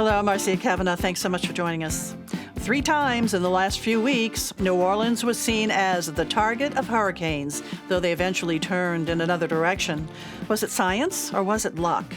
Hello, I'm Marcia Kavanaugh. Thanks so much for joining us. 3 times in the last few weeks, New Orleans was seen as the target of hurricanes, though they eventually turned in another direction. Was it science or was it luck?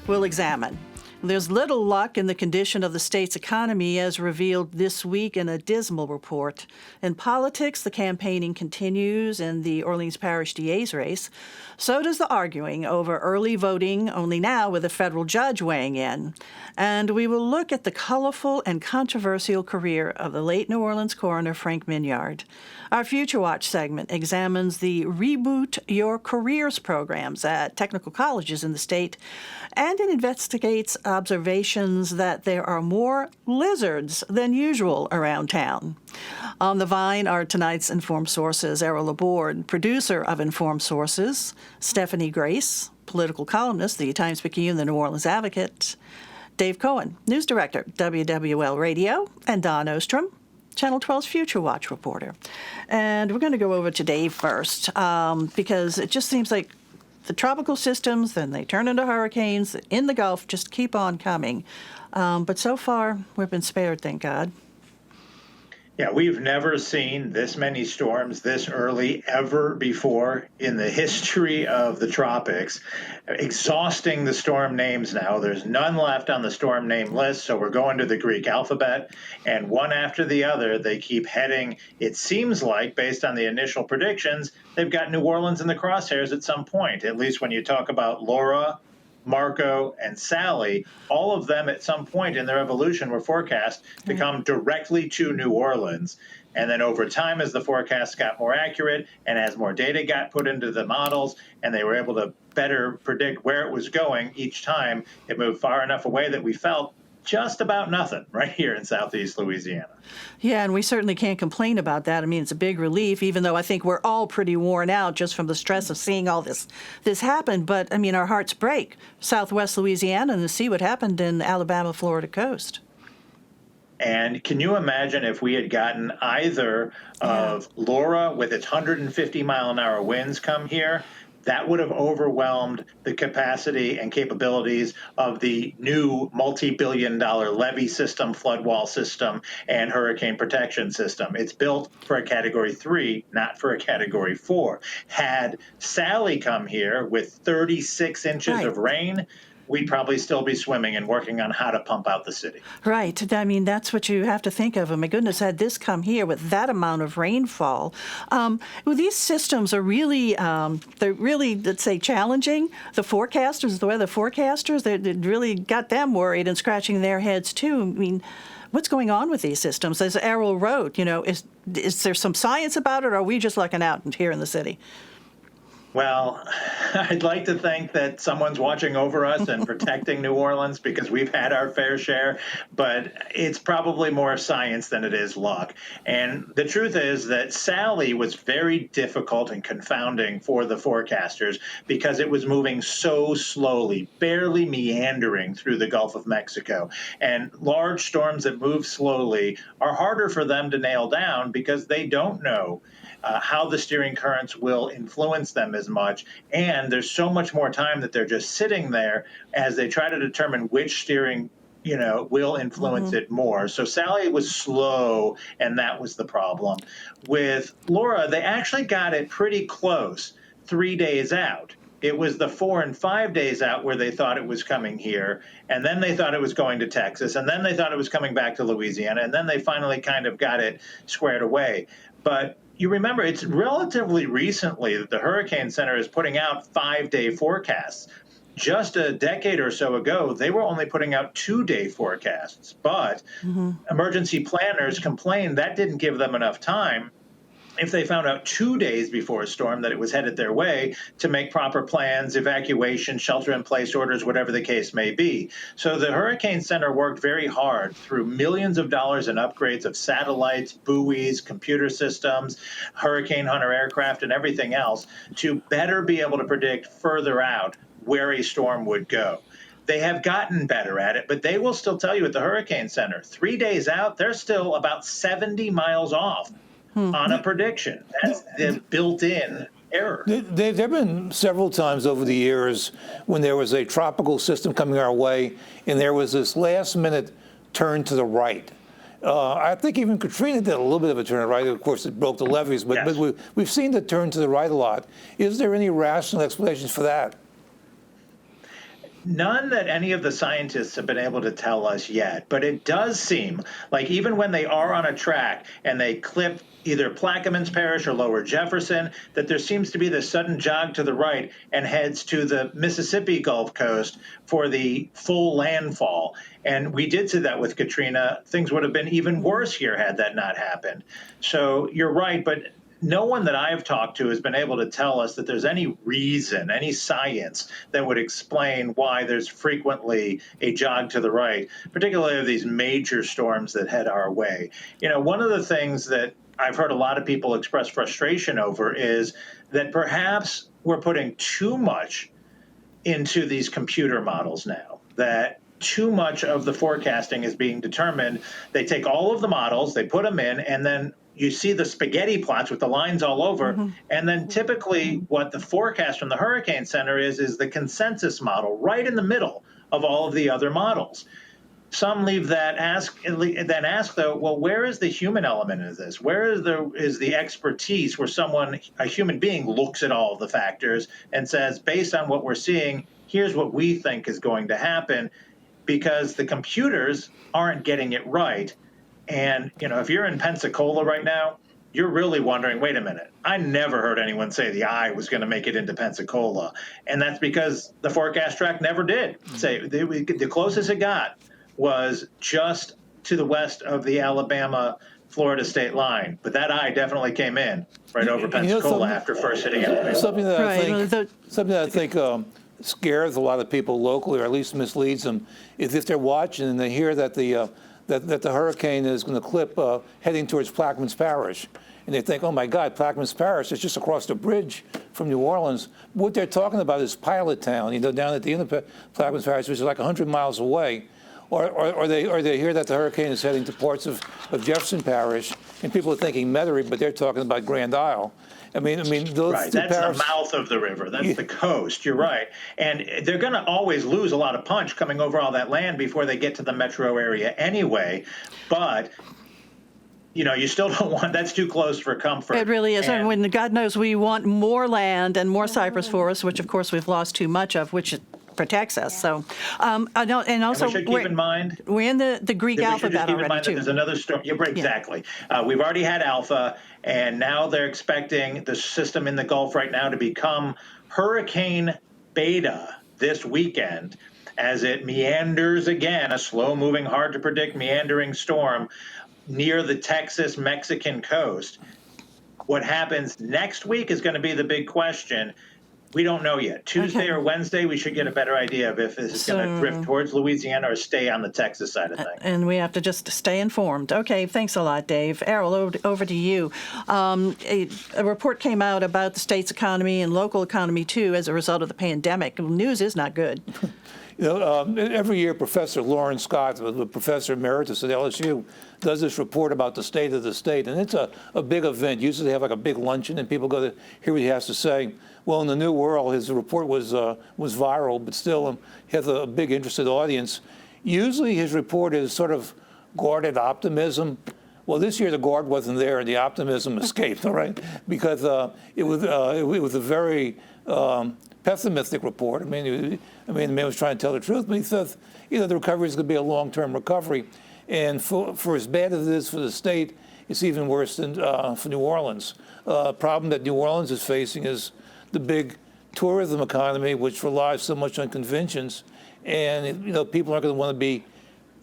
We'll examine. There's little luck in the condition of the state's economy as revealed this week in a dismal report. In politics, the campaigning continues in the Orleans Parish D.A.'s race. So does the arguing over early voting, only now with a federal judge weighing in. And we will look at the colorful and controversial career of the late New Orleans coroner Frank Minyard. Our Future Watch segment examines the Reboot Your Careers programs at technical colleges in the state, and it investigates observations that there are more lizards than usual around town. On the vine are tonight's Informed Sources, Errol Laborde, producer of Informed Sources, Stephanie Grace, political columnist, the Times-Picayune, the New Orleans Advocate, Dave Cohen, news director, WWL Radio, and Don Ostrom, Channel 12's Future Watch reporter. And we're going to go over to Dave first, because it just seems like the tropical systems, then they turn into hurricanes in the Gulf, just keep on coming. But so far, we've been spared, thank God. Yeah, we've never seen this many storms this early ever before in the history of the tropics. Exhausting the storm names now. There's none left on the storm name list, so we're going to the Greek alphabet. And one after the other, they keep heading. It seems like, based on the initial predictions, they've got New Orleans in the crosshairs at some point, at least when you talk about Laura, Marco, and Sally. All of them at some point in their evolution were forecast to come directly to New Orleans. And then over time, as the forecasts got more accurate and as more data got put into the models and they were able to better predict where it was going each time, it moved far enough away that we felt just about nothing right here in southeast Louisiana. Yeah, and we certainly can't complain about that. I mean, it's a big relief, even though I think we're all pretty worn out just from the stress of seeing all this happen. But, I mean, our hearts break. Southwest Louisiana and to see what happened in the Alabama, Florida coast. And can you imagine if we had gotten either of Laura with its 150-mile-an-hour winds come here? That would have overwhelmed the capacity and capabilities of the new multi-billion-dollar levee system, flood wall system, and hurricane protection system. It's built for a Category 3, not for a Category 4. Had Sally come here with 36 inches of rain, we'd probably still be swimming and working on how to pump out the city. Right. I mean, that's what you have to think of. Oh, my goodness, had this come here with that amount of rainfall. Well, these systems are really, let's say, challenging. The forecasters, the weather forecasters, they really got them worried and scratching their heads, too. I mean, what's going on with these systems? As Errol wrote, you know, is there some science about it, or are we just lucking out here in the city? Well, I'd like to think that someone's watching over us and protecting New Orleans because we've had our fair share, but it's probably more science than it is luck. And the truth is that Sally was very difficult and confounding for the forecasters because it was moving so slowly, barely meandering through the Gulf of Mexico. And large storms that move slowly are harder for them to nail down because they don't know how the steering currents will influence them as much. And there's so much more time that they're just sitting there as they try to determine which steering, will influence it more. So Sally was slow, and that was the problem. With Laura, they actually got it pretty close 3 days out. It was the 4 and 5 days out where they thought it was coming here, and then they thought it was going to Texas, and then they thought it was coming back to Louisiana, and then they finally kind of got it squared away. But you remember, it's relatively recently that the Hurricane Center is putting out 5-day forecasts. Just a decade or so ago, they were only putting out 2-day forecasts. But emergency planners complained that didn't give them enough time if they found out 2 days before a storm that it was headed their way to make proper plans, evacuation, shelter-in-place orders, whatever the case may be. So the Hurricane Center worked very hard through millions of dollars in upgrades of satellites, buoys, computer systems, Hurricane Hunter aircraft, and everything else to better be able to predict further out where a storm would go. They have gotten better at it, but they will still tell you at the Hurricane Center, 3 days out, they're still about 70 miles off on a prediction. That's the built-in error sure. There have been several times over the years when there was a tropical system coming our way, and there was this last-minute turn to the right. I think even Katrina did a little bit of a turn to the right. Of course, it broke the levees, but, Yes. but we've seen the turn to the right a lot. Is there any rational explanations for that? None that any of the scientists have been able to tell us yet, but it does seem like even when they are on a track and they clip either Plaquemines Parish or Lower Jefferson, that there seems to be this sudden jog to the right and heads to the Mississippi Gulf Coast for the full landfall. And we did see that with Katrina. Things would have been even worse here had that not happened. So you're right, but no one that I've talked to has been able to tell us that there's any reason, any science that would explain why there's frequently a jog to the right, particularly of these major storms that head our way. You know, one of the things that I've heard a lot of people express frustration over is that perhaps we're putting too much into these computer models now, that too much of the forecasting is being determined. They take all of the models, they put them in, and then you see the spaghetti plots with the lines all over. And then typically what the forecast from the Hurricane Center is the consensus model right in the middle of all of the other models. Some leave that then ask though, well, where is the human element of this? Where is the expertise where a human being looks at all of the factors and says, based on what we're seeing, here's what we think is going to happen, because the computers aren't getting it right. And, you know, if you're in Pensacola right now, you're really wondering, wait a minute, I never heard anyone say the eye was going to make it into Pensacola. And that's because the forecast track never did. Say the closest it got was just to the west of the Alabama-Florida state line. But that eye definitely came in right over Pensacola after first hitting Alabama. Something that I think scares a lot of people locally, or at least misleads them, is if they're watching and they hear that the hurricane is going to clip heading towards Plaquemines Parish. And they think, oh my God, Plaquemines Parish is just across the bridge from New Orleans. What they're talking about is Pilot Town, you know, down at the end of Plaquemines Parish, which is like 100 miles away. Or they hear that the hurricane is heading to parts of Jefferson Parish, and people are thinking Metairie, but they're talking about Grand Isle. I mean, those right. two That's parishes, the mouth of the river. That's the coast. You're right. And they're going to always lose a lot of punch coming over all that land before they get to the metro area anyway. But, you know, you still don't want, that's too close for comfort. It really is. And when God knows we want more land and more cypress forests, which of course we've lost too much of, which protects us. So, I know, and also we should keep in mind, we're in the Greek alphabet already too. There's another storm. Yeah, right, exactly. We've already had Alpha, and now they're expecting the system in the Gulf right now to become Hurricane Beta this weekend as it meanders again, a slow-moving, hard-to-predict meandering storm near the Texas-Mexican coast. What happens next week is going to be the big question. We don't know yet. Tuesday or Wednesday, we should get a better idea of if this is going to drift towards Louisiana or stay on the Texas side of things. And we have to just stay informed. Okay, thanks a lot, Dave. Errol, over to you. A report came out about the state's economy and local economy, too, as a result of the pandemic. News is not good. You know, every year, Professor Lauren Scott, the professor emeritus at LSU, does this report about the state of the state, and it's a big event. Usually they have like a big luncheon, and people go to hear what he has to say. Well, in the new world, his report was viral, but still he has a big interested audience. Usually his report is sort of guarded optimism. Well, this year the guard wasn't there, and the optimism escaped, all right? Because it was a very pessimistic report. I mean, the man was trying to tell the truth, but he says, you know, the recovery is going to be a long-term recovery. And for as bad as it is for the state, it's even worse than for New Orleans. Problem that New Orleans is facing is the big tourism economy, which relies so much on conventions. And, you know, people aren't going to want to be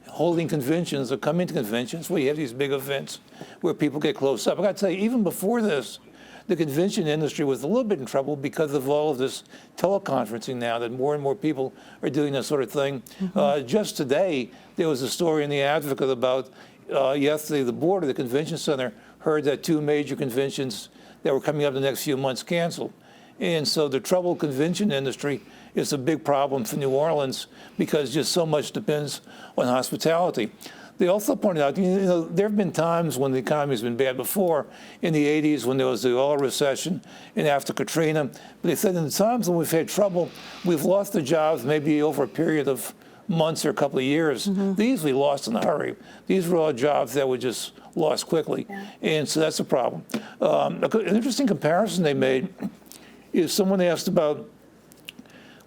holding conventions or coming to conventions where you have these big events where people get close up. I got to tell you, even before this, the convention industry was a little bit in trouble because of all of this teleconferencing now, that more and more people are doing that sort of thing. Just today, there was a story in The Advocate about yesterday, the board of the convention center heard that 2 major conventions that were coming up the next few months canceled. And so the troubled convention industry is a big problem for New Orleans because just so much depends on hospitality. they also pointed out, there have been times when the economy's been bad before, in the 80s when there was the oil recession and after Katrina. But they said in the times when we've had trouble, we've lost the jobs maybe over a period of months or a couple of years. These we lost in a hurry. These were all jobs that were just lost quickly. Yeah. And so that's a problem. An interesting comparison they made is someone asked about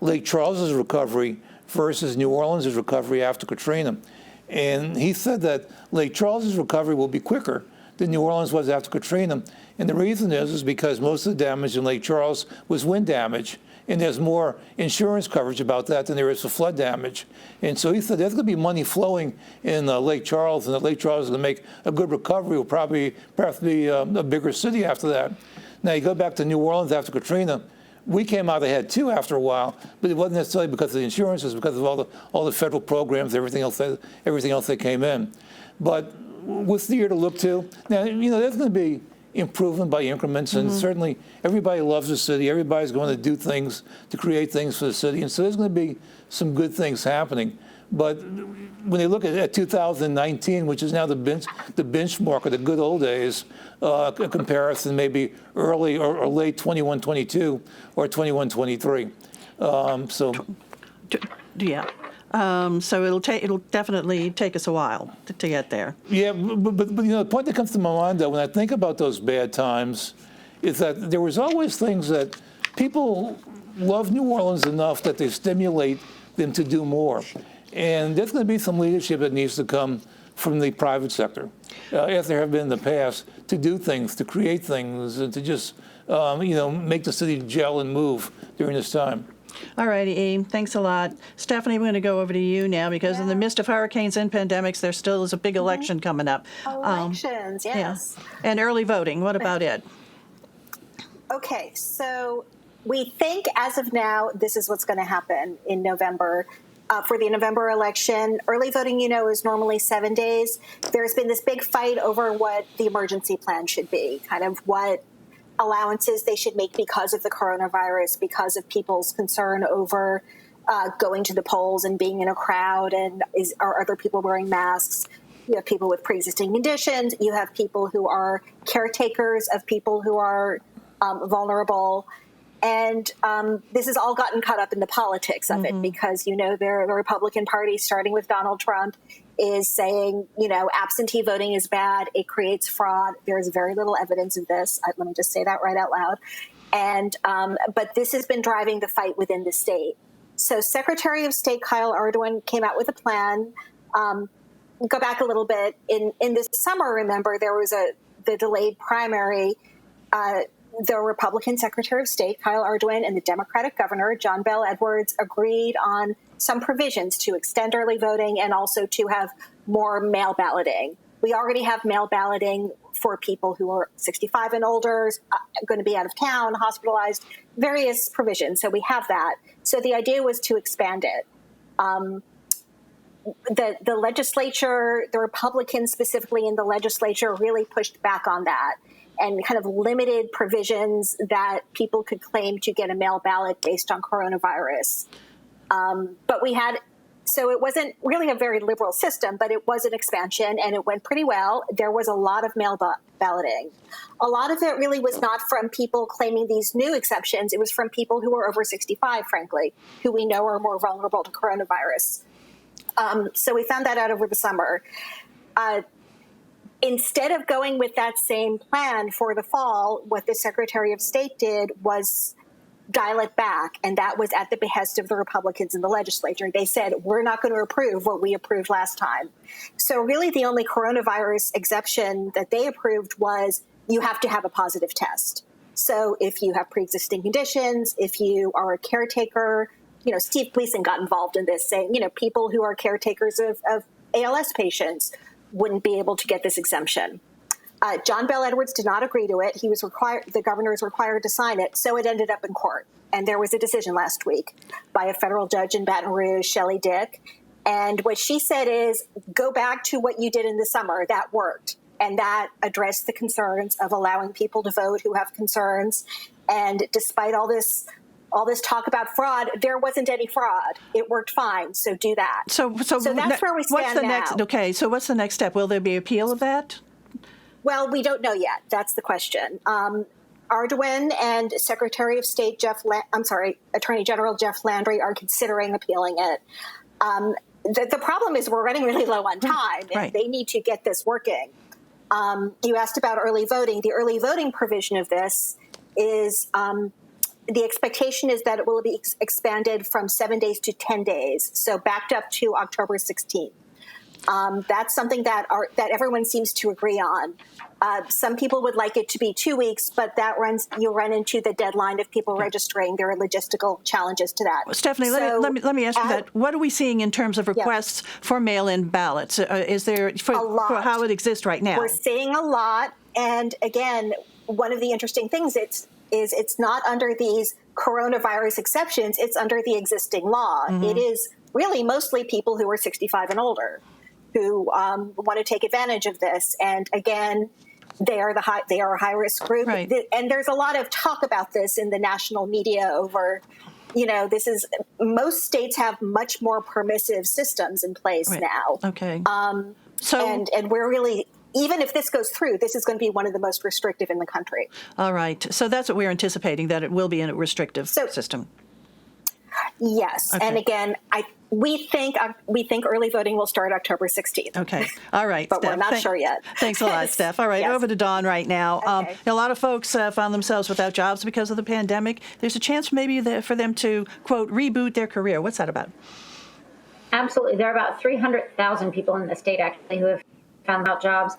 Lake Charles's recovery versus New Orleans' recovery after Katrina. And he said that Lake Charles's recovery will be quicker than New Orleans was after Katrina. And the reason is because most of the damage in Lake Charles was wind damage, and there's more insurance coverage about that than there is for flood damage. And so he said there's going to be money flowing in Lake Charles, and that Lake Charles is going to make a good recovery. Will perhaps be a bigger city after that. Now you go back to New Orleans after Katrina. We came out ahead too after a while, but it wasn't necessarily because of the insurance. It was because of all the federal programs, everything else that came in. But what's the year to look to? Now, there's going to be improvement by increments, and certainly everybody loves the city. Everybody's going to do things to create things for the city, and so there's going to be some good things happening. But when they look at 2019, which is now the benchmark of the good old days, a comparison maybe early or late 21-22 or 21-23. Yeah. So it'll definitely take us a while to get there. Yeah, but the point that comes to my mind though when I think about those bad times is that there was always things that people love New Orleans enough that they stimulate them to do more. And there's going to be some leadership that needs to come from the private sector, as there have been in the past, to do things, to create things, and to just, make the city gel and move during this time. All righty, E. Thanks a lot. Stephanie, we're going to go over to you now because in the midst of hurricanes and pandemics, there still is a big election coming up. Elections, yes. Yeah. And early voting, what about it? Okay, so we think as of now, this is what's going to happen in November. For the November election, early voting, is normally 7 days. There's been this big fight over what the emergency plan should be, kind of what allowances they should make because of the coronavirus, because of people's concern over going to the polls and being in a crowd, and are other people wearing masks? You have people with pre-existing conditions. You have people who are caretakers of people who are vulnerable. And this has all gotten caught up in the politics of it because, the Republican Party, starting with Donald Trump, is saying, absentee voting is bad. It creates fraud. There is very little evidence of this. Let me just say that right out loud. And but this has been driving the fight within the state. So Secretary of State Kyle Ardoin came out with a plan. Go back a little bit. In this summer, remember, there was the delayed primary. The Republican Secretary of State, Kyle Ardoin, and the Democratic Governor, John Bel Edwards, agreed on some provisions to extend early voting and also to have more mail balloting. We already have mail balloting for people who are 65 and older, going to be out of town, hospitalized, various provisions. So we have that. So the idea was to expand it. The legislature, the Republicans specifically in the legislature, really pushed back on that and kind of limited provisions that people could claim to get a mail ballot based on coronavirus. So it wasn't really a very liberal system, but it was an expansion and it went pretty well. There was a lot of mail balloting. A lot of it really was not from people claiming these new exceptions. It was from people who were over 65, frankly, who we know are more vulnerable to coronavirus. So we found that out over the summer. Instead of going with that same plan for the fall, what the Secretary of State did was dial it back, and that was at the behest of the Republicans in the legislature. They said, we're not going to approve what we approved last time. So really the only coronavirus exception that they approved was you have to have a positive test. So if you have pre-existing conditions, if you are a caretaker, Steve Gleason got involved in this, saying, people who are caretakers of ALS patients wouldn't be able to get this exemption. John Bel Edwards did not agree to it. The governor is required to sign it, so it ended up in court. And there was a decision last week by a federal judge in Baton Rouge, Shelley Dick. And what she said is, go back to what you did in the summer. That worked. And that addressed the concerns of allowing people to vote who have concerns. And despite all this all this talk about fraud, there wasn't any fraud. It worked fine. So do that. So that's where we stand what's the now. next? Okay, so what's the next step? Will there be appeal of that? Well, we don't know yet. That's the question. Ardoin and Secretary of State Attorney General Jeff Landry are considering appealing it. The problem is we're running really low on time, and Right. they need to get this working. You asked about early voting. The early voting provision of this is the expectation is that it will be expanded from 7 days to 10 days, so backed up to October 16th. That's something that everyone seems to agree on. Some people would like it to be 2 weeks, but you'll run into the deadline of people registering. There are logistical challenges to that. Stephanie, let me ask you that. What are we seeing in terms of requests for mail-in ballots? Is there for how it exists right now? We're seeing a lot, and again, one of the interesting things it's not under these coronavirus exceptions. It's under the existing law. Mm-hmm. It is really mostly people who are 65 and older who want to take advantage of this. And again, they are a high-risk group. Right. And there's a lot of talk about this in the national media over, most states have much more permissive systems in place now. Okay. And we're really, even if this goes through, this is going to be one of the most restrictive in the country. All right. So that's what we're anticipating, that it will be a restrictive system. Yes. Okay. And again, we think early voting will start October 16th. Okay. All right. But Steph, we're not sure yet. Thanks a lot, Steph. All right. Yes. Over to Dawn right now. Okay. A lot of folks found themselves without jobs because of the pandemic. There's a chance maybe for them to, quote, reboot their career. What's that about? Absolutely. There are about 300,000 people in the state actually who have found out jobs.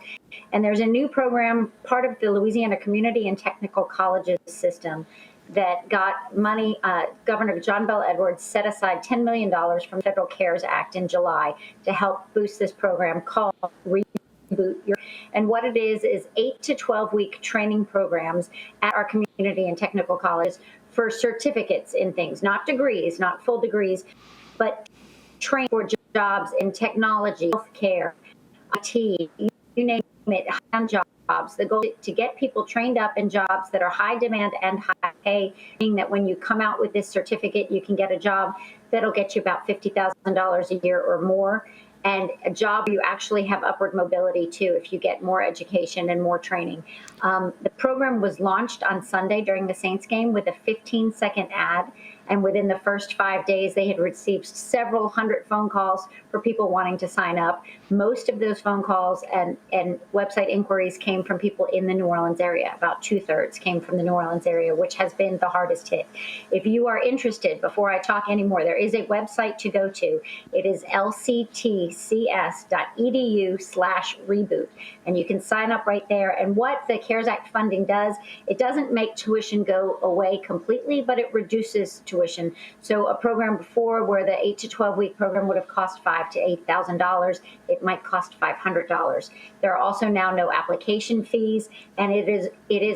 And there's a new program, part of the Louisiana Community and Technical Colleges system, that got money. Governor John Bel Edwards set aside $10 million from the Federal CARES Act in July to help boost this program called Reboot. And what it is 8 to 12 week training programs at our community and technical colleges for certificates in things, not degrees, not full degrees, but train for jobs in technology, healthcare, IT, you name it, hand jobs. The goal is to get people trained up in jobs that are high demand and high pay, meaning that when you come out with this certificate, you can get a job that'll get you about $50,000 a year or more, and a job you actually have upward mobility too if you get more education and more training. The program was launched on Sunday during the Saints game with a 15-second ad. And within the first 5 days, they had received several hundred phone calls for people wanting to sign up. Most of those phone calls and website inquiries came from people in the New Orleans area. About 2/3 came from the New Orleans area, which has been the hardest hit. If you are interested, before I talk anymore, there is a website to go to. It is lctcs.edu/reboot. And you can sign up right there. And what the CARES Act funding does, it doesn't make tuition go away completely, but it reduces tuition. So a program before where the 8 to 12 week program would have cost $5,000 to $8,000, it might cost $500. There are also now no application fees, and it is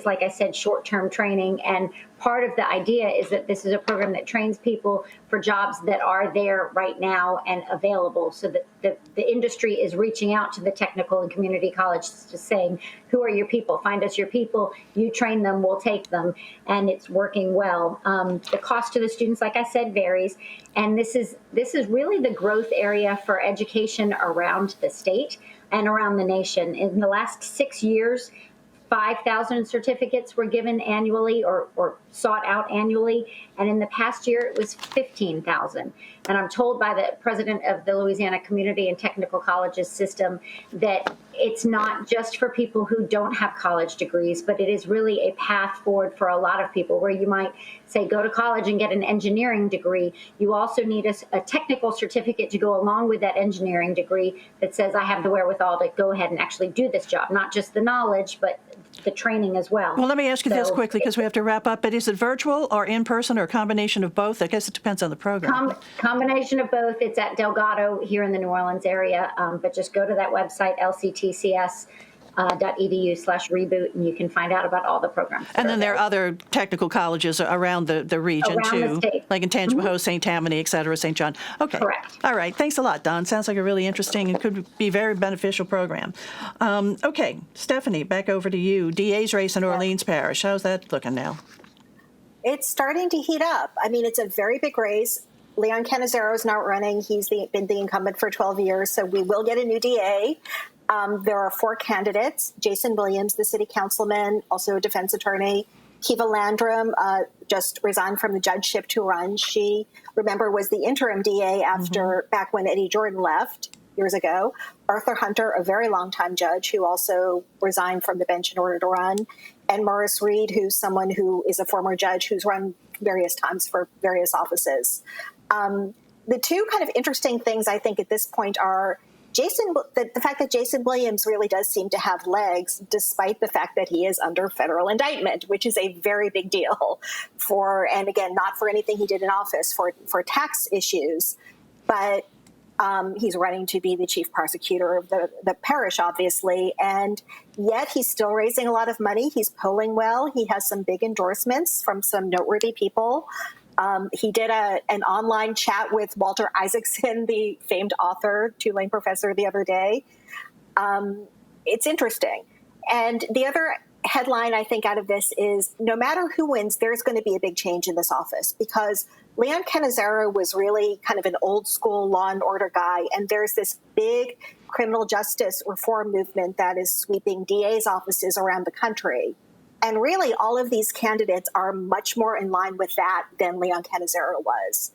like I said, short-term training. And part of the idea is that this is a program that trains people for jobs that are there right now and available, so that the industry is reaching out to the technical and community colleges, just saying, who are your people? Find us your people. You train them, we'll take them. And it's working well. The cost to the students, like I said, varies. And this is really the growth area for education around the state and around the nation. In the last 6 years, 5,000 certificates were given annually or sought out annually. And in the past year, it was 15,000. And I'm told by the president of the Louisiana Community and Technical Colleges system that it's not just for people who don't have college degrees, but it is really a path forward for a lot of people where you might say, go to college and get an engineering degree. You also need a technical certificate to go along with that engineering degree that says I have the wherewithal to go ahead and actually do this job, not just the knowledge, but the training as well. Well, let me ask you this quickly because we have to wrap up. But is it virtual or in person or a combination of both? I guess it depends on the program. Combination of both. It's at Delgado here in the New Orleans area. But just go to that website, lctcs.edu/reboot, and you can find out about all the programs. And then there are other technical colleges around the region, around too, the state. like in Tangipahoa, St. Tammany, et cetera, St. John. Okay. Correct. All right. Thanks a lot, Don. Sounds like a really interesting and could be very beneficial program. Okay. Stephanie, back over to you. DA's race in Orleans Parish. How's that looking now? It's starting to heat up. I mean, it's a very big race. Leon Cannizzaro is not running. He's been the incumbent for 12 years, so we will get a new DA. There are 4 candidates. Jason Williams, the city councilman, also a defense attorney. Kiva Landrum just resigned from the judgeship to run. She, remember, was the interim DA after back when Eddie Jordan left years ago. Arthur Hunter, a very long-time judge who also resigned from the bench in order to run. And Morris Reed, who's someone who is a former judge who's run various times for various offices. The two kind of interesting things I think at this point are the fact that Jason Williams really does seem to have legs, despite the fact that he is under federal indictment, which is a very big deal and again, not for anything he did in office, for tax issues, but he's running to be the chief prosecutor of the parish, obviously, and yet he's still raising a lot of money. He's polling well. He has some big endorsements from some noteworthy people. He did an online chat with Walter Isaacson, the famed author, Tulane professor, the other day. It's interesting. And the other headline I think out of this is no matter who wins, there's going to be a big change in this office because Leon Cannizzaro was really kind of an old school law and order guy. And there's this big criminal justice reform movement that is sweeping DA's offices around the country. And really, all of these candidates are much more in line with that than Leon Cannizzaro was.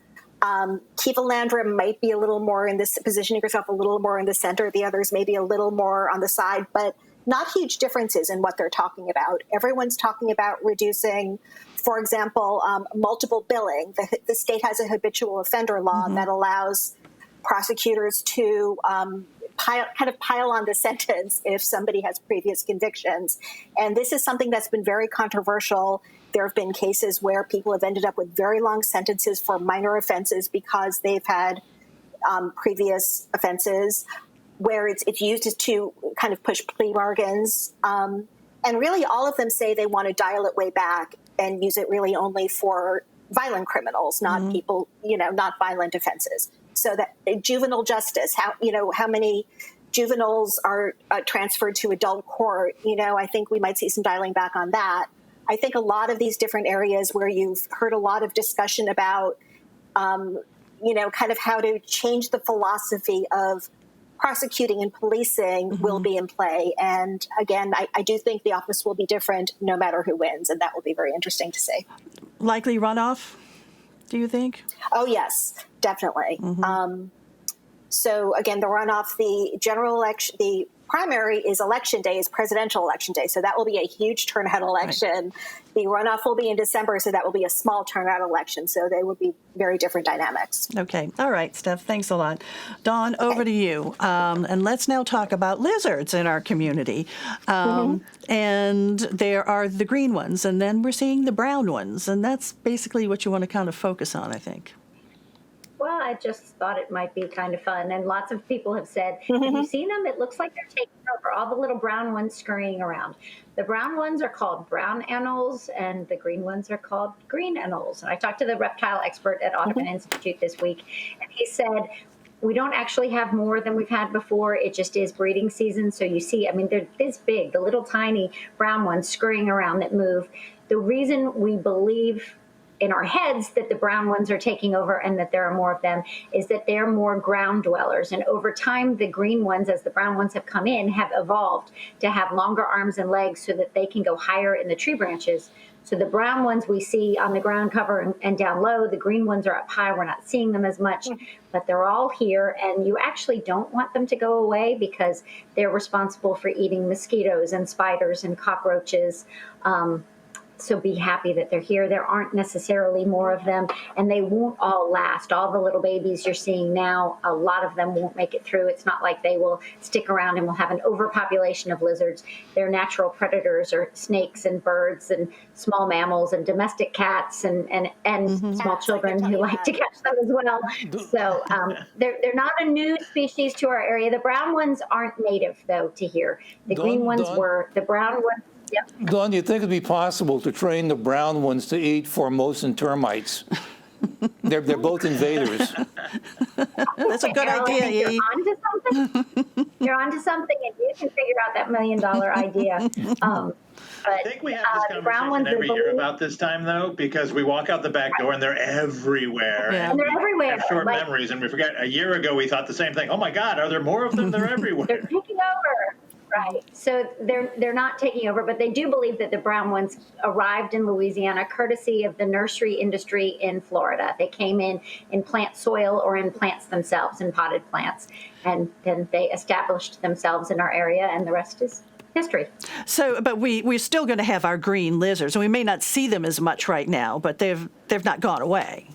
Kiva Landrum might be a little more in this, positioning herself a little more in the center. The others maybe a little more on the side, but not huge differences in what they're talking about. Everyone's talking about reducing, for example, multiple billing. The state has a habitual offender law that allows prosecutors to pile on the sentence if somebody has previous convictions. And this is something that's been very controversial. There have been cases where people have ended up with very long sentences for minor offenses because they've had previous offenses, where it's used to kind of push plea bargains. And really all of them say they want to dial it way back and use it really only for violent criminals, not people, not violent offenses. So that juvenile justice, how many juveniles are transferred to adult court, I think we might see some dialing back on that. I think a lot of these different areas where you've heard a lot of discussion about, kind of how to change the philosophy of prosecuting and policing will be in play. And again, I do think the office will be different no matter who wins, and that will be very interesting to see. Likely runoff, do you think? Oh, yes, definitely. So again, the runoff, the general election, the primary is election day, is presidential election day. So that will be a huge turnout election. Right. The runoff will be in December, so that will be a small turnout election. So they will be very different dynamics. Okay. All right, Steph, thanks a lot. Dawn, over to you. And let's now talk about lizards in our community. And there are the green ones, and then we're seeing the brown ones. And that's basically what you want to kind of focus on, I think. Well, I just thought it might be kind of fun. And lots of people have said, have you seen them? It looks like they're taking over, all the little brown ones scurrying around. The brown ones are called brown anoles, and the green ones are called green anoles. And I talked to the reptile expert at Audubon Institute this week, and he said, we don't actually have more than we've had before. It just is breeding season. So you see, they're this big, the little tiny brown ones scurrying around that move. The reason we believe in our heads that the brown ones are taking over and that there are more of them is that they're more ground dwellers. And over time, the green ones, as the brown ones have come in, have evolved to have longer arms and legs so that they can go higher in the tree branches. So the brown ones we see on the ground cover and down low, the green ones are up high. We're not seeing them as much, but they're all here. And you actually don't want them to go away because they're responsible for eating mosquitoes and spiders and cockroaches. So be happy that they're here. There aren't necessarily more of them, and they won't all last. All the little babies you're seeing now, a lot of them won't make it through. It's not like they will stick around and we'll have an overpopulation of lizards. Their natural predators are snakes and birds and small mammals and domestic cats and small children who like to catch them as well. So they're not a new species to our area. The brown ones aren't native, though, to here. The green ones were. The brown ones. Yep. Dawn, do you think it'd be possible to train the brown ones to eat Formosan termites? They're both invaders. That's a good Errol, I idea, think E. you're onto something. You're onto something, and you can figure out that $1 million idea. I think we have this the brown conversation ones, I every year believe- about this time, though, because we walk out the back door and they're everywhere. Yeah. And they're we everywhere, have short like- memories, and we forget. A year ago, we thought the same thing. Oh my God, are there more of them? They're They're everywhere. taking over. Right. So they're not taking over, but they do believe that the brown ones arrived in Louisiana courtesy of the nursery industry in Florida. They came in plant soil or in plants themselves, in potted plants, and then they established themselves in our area, and the rest is history. So, but we're still going to have our green lizards, and we may not see them as much right now, but they've not gone away.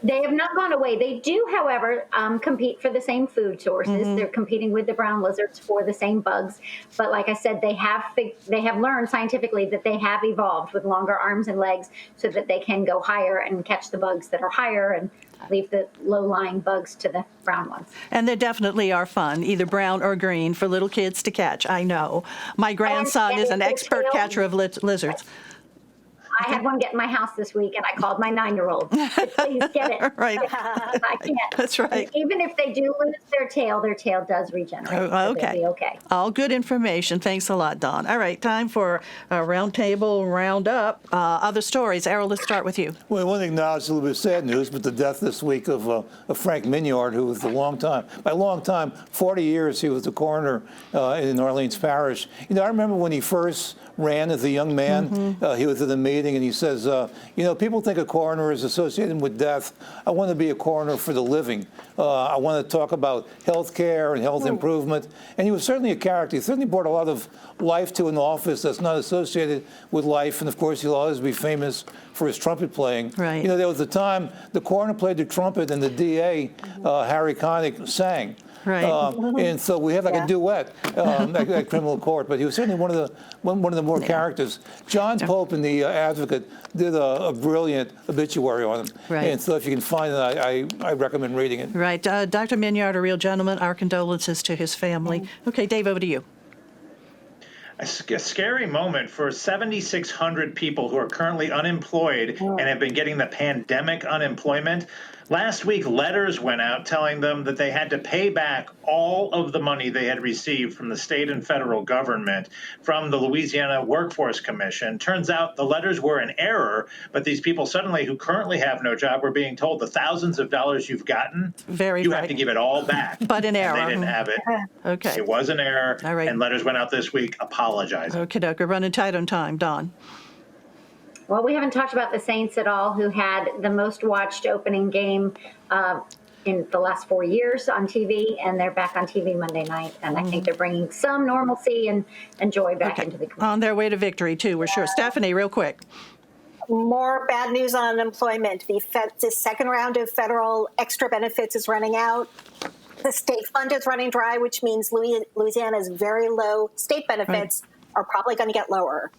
They have not gone away. They do, however, compete for the same food sources. They're competing with the brown lizards for the same bugs. But like I said, they have learned scientifically that they have evolved with longer arms and legs so that they can go higher and catch the bugs that are higher and leave the low-lying bugs to the brown ones. And they definitely are fun, either brown or green, for little kids to catch. I know. My grandson is an expert catcher of lizards. I had one get in my house this week, and I called my 9-year-old. Please get it. Right. I can't. That's right. And even if they do lose their tail does regenerate. Oh, So okay. they'll be okay. All good information. Thanks a lot, Dawn. All right, time for a roundtable roundup. Other stories. Errol, let's start with you. Well, I want to acknowledge a little bit of sad news, but the death this week of Frank Minyard, who was by a long time, 40 years, he was the coroner in Orleans Parish. You know, I remember when he first ran as a young man. He was at a meeting and he says, people think a coroner is associated with death. I want to be a coroner for the living. I want to talk about health care and health improvement. And he was certainly a character. He certainly brought a lot of life to an office that's not associated with life. And of course, he'll always be famous for his trumpet playing. Right. You know, there was a time the coroner played the trumpet and the D.A., Harry Connick, sang. Right. And so we had like a duet at criminal court, but he was certainly one of the more characters. John Pope in The Advocate did a brilliant obituary on him. Right. And so if you can find it, I recommend reading it. Right. Dr. Minyard, a real gentleman. Our condolences to his family. Okay, Dave, over to you. A scary moment for 7,600 people who are currently unemployed and have been getting the pandemic unemployment. Last week, letters went out telling them that they had to pay back all of the money they had received from the state and federal government from the Louisiana Workforce Commission. Turns out the letters were an error, but these people suddenly who currently have no job were being told the thousands of dollars you've gotten, Very you right. have to give it all back. But an error. And they didn't have it. Okay. It was an error, All right. and letters went out this week apologizing. Okay, Doc, we're running tight on time. Dawn. Well, we haven't talked about the Saints at all, who had the most watched opening game in the last 4 years on TV, and they're back on TV Monday night. And I think they're bringing some normalcy and joy back into the community. On their way to victory, too, we're sure. Stephanie, real quick. More bad news on unemployment. The second round of federal extra benefits is running out. The state fund is running dry, which means Louisiana's very low state benefits are probably going to get lower.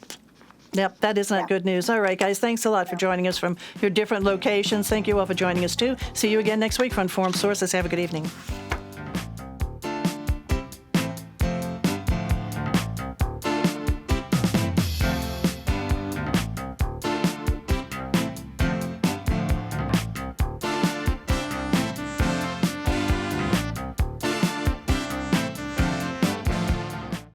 Yep, that is not good news. All right, guys, thanks a lot for joining us from your different locations. Thank you all for joining us, too. See you again next week for Informed Sources. Have a good evening.